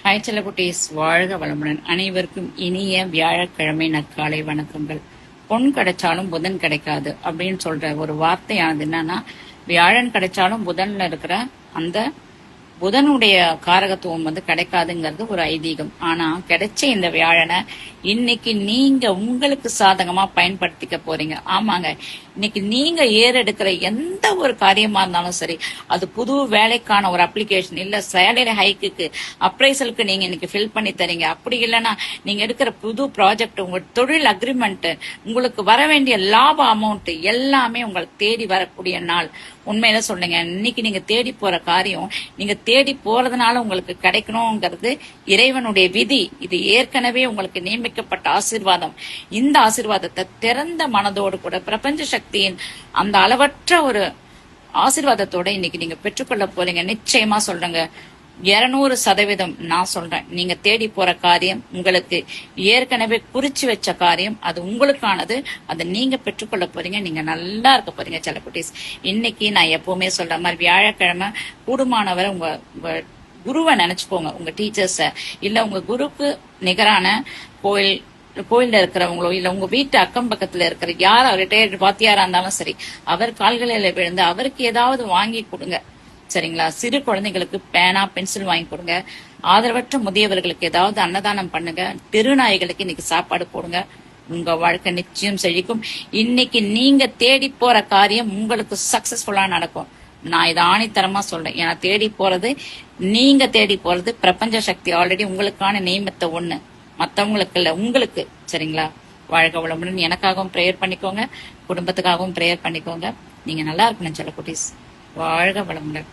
Hi செல்லக்குட்டீஸ், வாழ்க வளமுடன். அனைவருக்கும் இனிய வியாழக்கிழமை நற்காலை வணக்கங்கள். பொன் கிடைச்சாலும் புதன் கிடைக்காது அப்படின்னு சொல்ற ஒரு வார்த்தையானது என்னன்னா, வியாழன் கிடைச்சாலும் புதன்ல இருக்கிற அந்த புதனுடைய காரகத்துவம் கிடைக்காதுங்கிறது ஒரு ஐதீகம். ஆனா கிடைச்ச இந்த வியாழனை இன்னைக்கு நீங்க உங்களுக்கு சாதகமா பயன்படுத்திக்க போறீங்க. ஆமாங்க, இன்னைக்கு நீங்க ஏறெடுக்கிற எந்த ஒரு காரியமா இருந்தாலும் சரி, அது புது வேலைக்கான ஒரு அப்ளிகேஷன் இல்ல சேலரி ஹைக்கு அப்ரைசலுக்கு நீங்க இன்னைக்கு ஃபில் பண்ணி தரீங்க. அப்படி இல்லைன்னா நீங்க எடுக்கிற புது ப்ராஜெக்ட், உங்க தொழில் அக்ரிமெண்ட், உங்களுக்கு வர வேண்டிய லாப அமௌண்ட் எல்லாமே உங்களுக்கு தேடி வரக்கூடிய நாள். உண்மையில சொல்லுங்க, இன்னைக்கு நீங்க தேடி போற காரியம் நீங்க தேடி போறதுனால உங்களுக்கு கிடைக்கணுங்கிறது இறைவனுடைய விதி. இது ஏற்கனவே உங்களுக்கு நியமிக்கப்பட்ட ஆசீர்வாதம். இந்த ஆசீர்வாதத்தை திறந்த மனதோடு கூட பிரபஞ்ச சக்தியின் அந்த அளவற்ற ஒரு ஆசீர்வாதத்தோட இன்னைக்கு நீங்க பெற்றுக்கொள்ள போறீங்க. நிச்சயமா சொல்றேங்க, 200% நான் சொல்றேன். நீங்க தேடி போற காரியம், உங்களுக்கு ஏற்கனவே குறிச்சு வச்ச காரியம், அது உங்களுக்கானது. அதை நீங்க பெற்றுக்கொள்ள போறீங்க. நீங்க நல்லா இருக்க போறீங்க செல்லக்குட்டீஸ். இன்னைக்கு நான் எப்பவுமே சொல்ற மாதிரி வியாழக்கிழமை கூடுமானவரை உங்க குருவை நினைச்சுக்கோங்க, உங்க டீச்சர்ஸ, இல்ல உங்க குருக்கு நிகரான கோயில்ல இருக்கிறவங்களோ இல்ல உங்க வீட்டு அக்கம் பக்கத்துல இருக்கிற யாரா ரிட்டையர்டு வாத்தியாரா இருந்தாலும் சரி, அவர் கால்களில் விழுந்து அவருக்கு ஏதாவது வாங்கி கொடுங்க. சரிங்களா? சிறு குழந்தைகளுக்கு பேனா பென்சில் வாங்கி கொடுங்க. ஆதரவற்ற முதியவர்களுக்கு ஏதாவது அன்னதானம் பண்ணுங்க. தெருநாய்களுக்கு இன்னைக்கு சாப்பாடு போடுங்க. உங்க வாழ்க்கை நிச்சயம் செழிக்கும். இன்னைக்கு நீங்க தேடி போற காரியம் உங்களுக்கு சக்சஸ்ஃபுல்லா நடக்கும். நான் இதை ஆணித்தரமா சொல்றேன். ஏன்னா நீங்க தேடி போறது பிரபஞ்ச சக்தி ஆல்ரெடி உங்களுக்கான நியமத்தை ஒண்ணு, மத்தவங்களுக்கு இல்ல, உங்களுக்கு. சரிங்களா? வாழ்க வளமுடன். எனக்காகவும் பிரேயர் பண்ணிக்கோங்க, குடும்பத்துக்காகவும் பிரேயர் பண்ணிக்கோங்க. நீங்க நல்லா இருக்கணும் செல்லக்குட்டீஸ். வாழ்க வளமுடன்.